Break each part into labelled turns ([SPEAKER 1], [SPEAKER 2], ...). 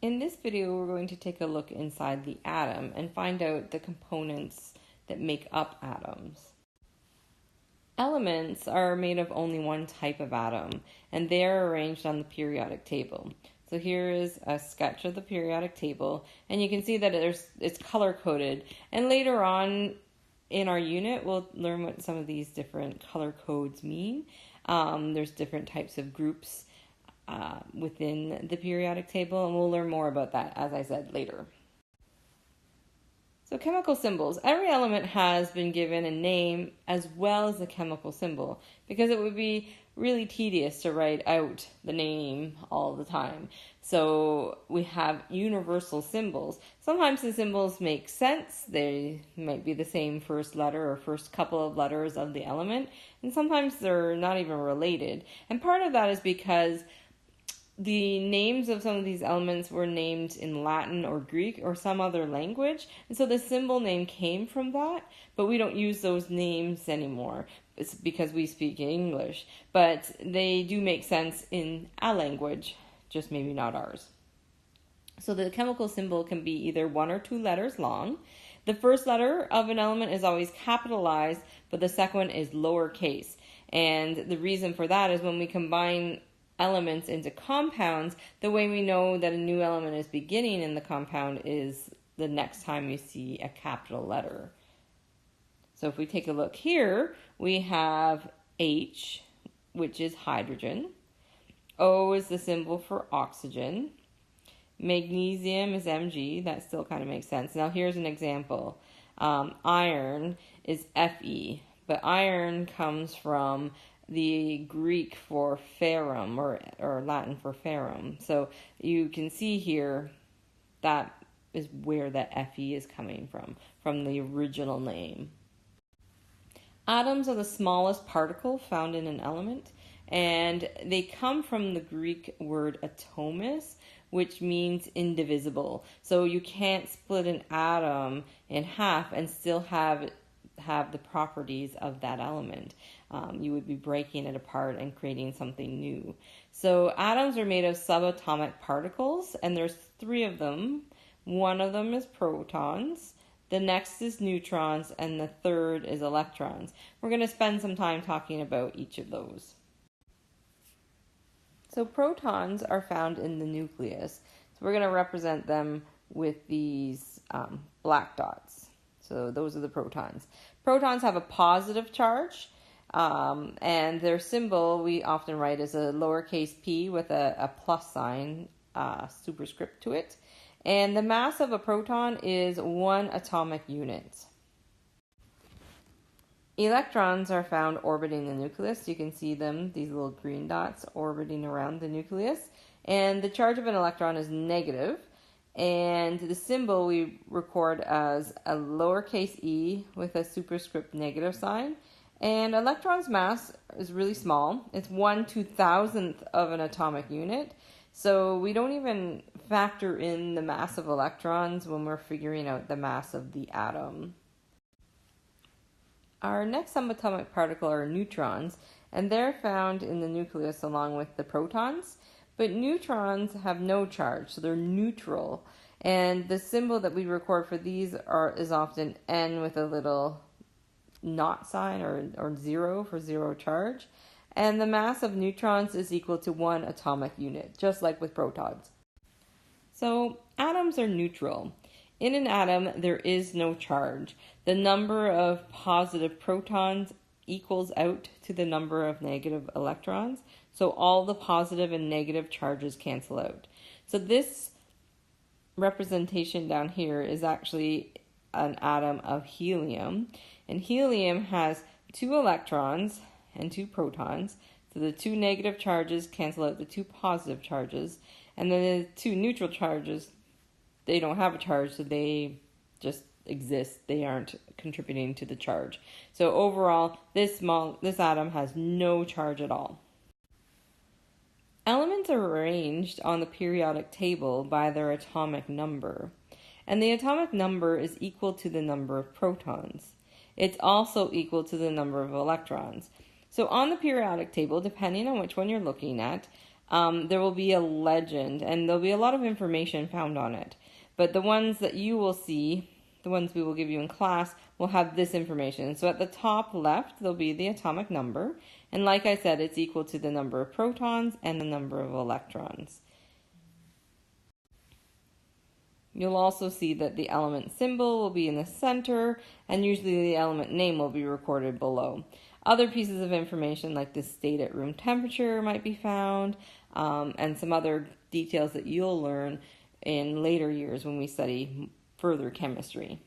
[SPEAKER 1] In this video, we're going to take a look inside the atom and find out the components that make up atoms. Elements are made of only one type of atom, and they are arranged on the periodic table. So here is a sketch of the periodic table, and you can see that it's color-coded. And later on in our unit, we'll learn what some of these different color codes mean. There's different types of groups within the periodic table, and we'll learn more about that, as I said, later. So chemical symbols. Every element has been given a name as well as a chemical symbol, because it would be really tedious to write out the name all the time. So we have universal symbols. Sometimes the symbols make sense. They might be the same first letter or first couple of letters of the element, and sometimes they're not even related. And part of that is because the names of some of these elements were named in Latin or Greek or some other language, and so the symbol name came from that, but we don't use those names anymore. It's because we speak English, but they do make sense in a language, just maybe not ours. So the chemical symbol can be either one or two letters long. The first letter of an element is always capitalized, but the second one is lowercase. And the reason for that is when we combine elements into compounds, the way we know that a new element is beginning in the compound is the next time you see a capital letter. So if we take a look here, we have H, which is hydrogen. O is the symbol for oxygen. Magnesium is Mg. That still kind of makes sense. Now here's an example. Iron is Fe, but iron comes from the Greek for ferrum, or Latin for ferrum. So you can see here that is where that Fe is coming from the original name. Atoms are the smallest particle found in an element, and they come from the Greek word atomos, which means indivisible. So you can't split an atom in half and still have the properties of that element. You would be breaking it apart and creating something new. So atoms are made of subatomic particles, and there's three of them. One of them is protons, the next is neutrons, and the third is electrons. We're going to spend some time talking about each of those. So protons are found in the nucleus. So we're going to represent them with these black dots. So those are the protons. Protons have a positive charge, and their symbol we often write as a lowercase p with a plus sign, superscript to it. And the mass of a proton is 1 atomic unit. Electrons are found orbiting the nucleus. You can see them, these little green dots orbiting around the nucleus. And the charge of an electron is negative. And the symbol we record as a lowercase e with a superscript negative sign. And electron's mass is really small. It's 1/2000th of an atomic unit. So we don't even factor in the mass of electrons when we're figuring out the mass of the atom. Our next subatomic particle are neutrons, and they're found in the nucleus along with the protons. But neutrons have no charge, so they're neutral. And the symbol that we record for these is often N with a little not sign or zero for zero charge. And the mass of neutrons is equal to 1 atomic unit, just like with protons. So atoms are neutral. In an atom, there is no charge. The number of positive protons equals out to the number of negative electrons. So all the positive and negative charges cancel out. So this representation down here is actually an atom of helium. And helium has 2 electrons and 2 protons. So the 2 negative charges cancel out the 2 positive charges. And then the 2 neutral charges, they don't have a charge, so they just exist. They aren't contributing to the charge. So overall, this atom has no charge at all. Elements are arranged on the periodic table by their atomic number, and the atomic number is equal to the number of protons. It's also equal to the number of electrons. So on the periodic table, depending on which one you're looking at, there will be a legend, and there'll be a lot of information found on it. But the ones that you will see, the ones we will give you in class, will have this information. So at the top left, there'll be the atomic number. And like I said, it's equal to the number of protons and the number of electrons. You'll also see that the element symbol will be in the center, and usually the element name will be recorded below. Other pieces of information like the state at room temperature might be found, and some other details that you'll learn in later years when we study further chemistry.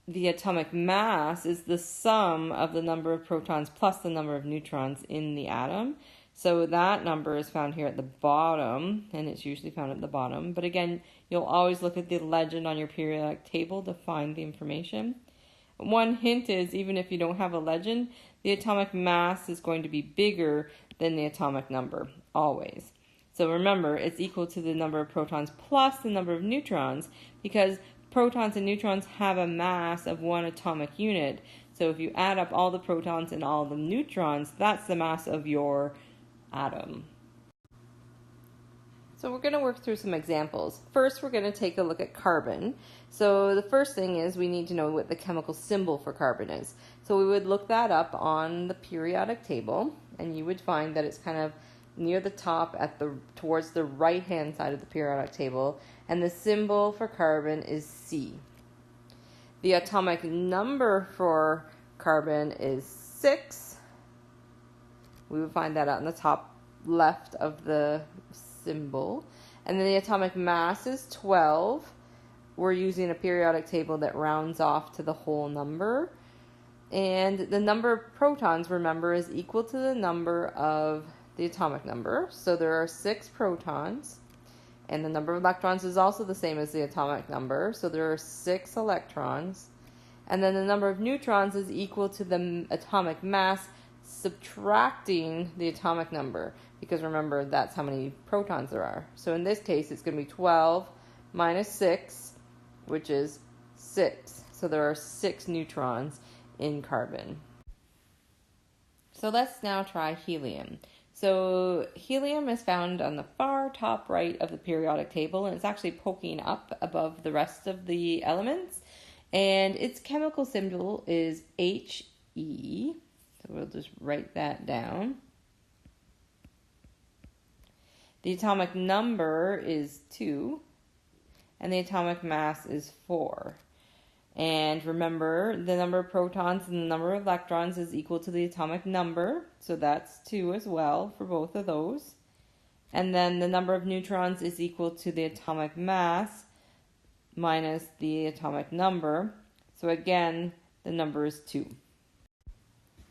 [SPEAKER 1] The atomic mass is the sum of the number of protons plus the number of neutrons in the atom. So that number is found here at the bottom, and it's usually found at the bottom. But again, you'll always look at the legend on your periodic table to find the information. One hint is, even if you don't have a legend, the atomic mass is going to be bigger than the atomic number, always. So remember, it's equal to the number of protons plus the number of neutrons, because protons and neutrons have a mass of 1 atomic unit. So if you add up all the protons and all the neutrons, that's the mass of your atom. So we're going to work through some examples. First, we're going to take a look at carbon. So the first thing is we need to know what the chemical symbol for carbon is. So we would look that up on the periodic table, and you would find that it's kind of near the top towards the right-hand side of the periodic table, and the symbol for carbon is C. The atomic number for carbon is 6. We would find that out in the top left of the symbol. And then the atomic mass is 12. We're using a periodic table that rounds off to the whole number. And the number of protons, remember, is equal to the number of the atomic number. So there are 6 protons. And the number of electrons is also the same as the atomic number. So there are 6 electrons. And then the number of neutrons is equal to the atomic mass subtracting the atomic number, because remember, that's how many protons there are. So in this case, it's going to be 12 minus 6, which is 6. So there are 6 neutrons in carbon. So let's now try helium. So helium is found on the far top right of the periodic table, and it's actually poking up above the rest of the elements. And its chemical symbol is He. So we'll just write that down. The atomic number is 2, and the atomic mass is 4. And remember, the number of protons and the number of electrons is equal to the atomic number, so that's 2 as well for both of those. And then the number of neutrons is equal to the atomic mass minus the atomic number. So again, the number is 2.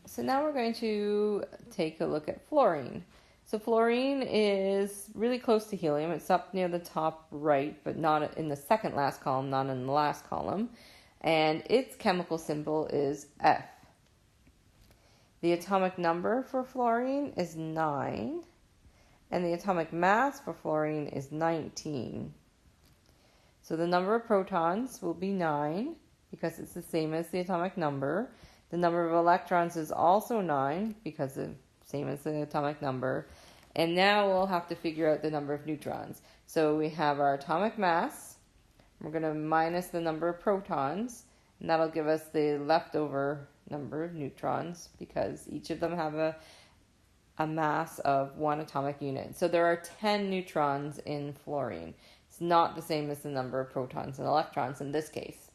[SPEAKER 1] So now we're going to take a look at fluorine. So fluorine is really close to helium. It's up near the top right, but not in the second last column, not in the last column. And its chemical symbol is F. The atomic number for fluorine is 9, and the atomic mass for fluorine is 19. So the number of protons will be 9, because it's the same as the atomic number. The number of electrons is also 9, because it's the same as the atomic number. And now we'll have to figure out the number of neutrons. So we have our atomic mass. We're going to minus the number of protons, and that'll give us the leftover number of neutrons, because each of them have a mass of 1 atomic unit. So there are 10 neutrons in fluorine. It's not the same as the number of protons and electrons in this case.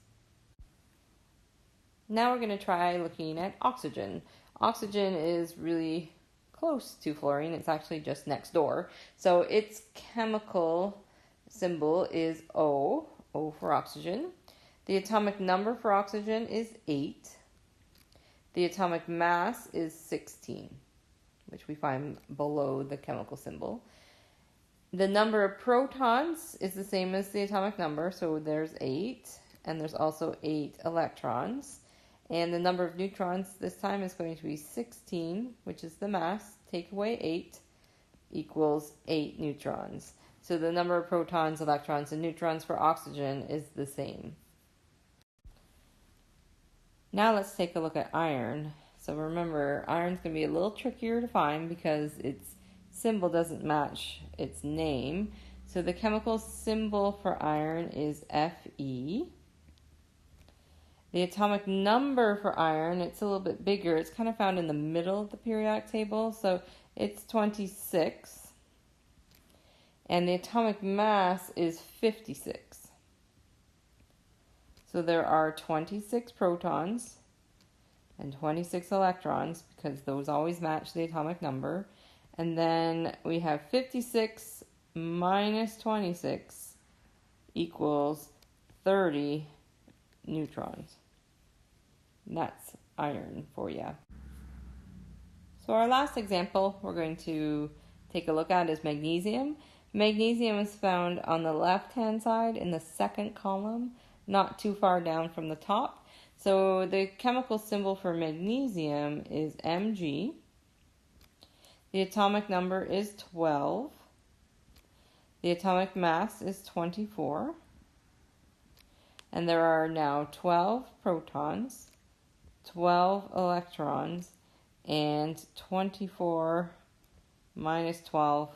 [SPEAKER 1] Now we're going to try looking at oxygen. Oxygen is really close to fluorine. It's actually just next door. So its chemical symbol is O for oxygen. The atomic number for oxygen is 8. The atomic mass is 16, which we find below the chemical symbol. The number of protons is the same as the atomic number, so there's 8, and there's also 8 electrons. And the number of neutrons this time is going to be 16, which is the mass. Take away 8 equals 8 neutrons. So the number of protons, electrons, and neutrons for oxygen is the same. Now let's take a look at iron. So remember, iron's going to be a little trickier to find because it's symbol doesn't match its name. So the chemical symbol for iron is Fe. The atomic number for iron, it's a little bit bigger. It's kind of found in the middle of the periodic table, so it's 26. And the atomic mass is 56. So there are 26 protons and 26 electrons, because those always match the atomic number. And then we have 56 minus 26 equals 30 neutrons. And that's iron for you. So our last example we're going to take a look at is magnesium. Magnesium is found on the left-hand side in the second column, not too far down from the top. So the chemical symbol for magnesium is Mg. The atomic number is 12. The atomic mass is 24. And there are now 12 protons, 12 electrons, and 24 minus 12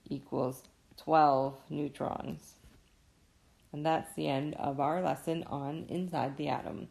[SPEAKER 1] equals 12 neutrons. And that's the end of our lesson on inside the atom.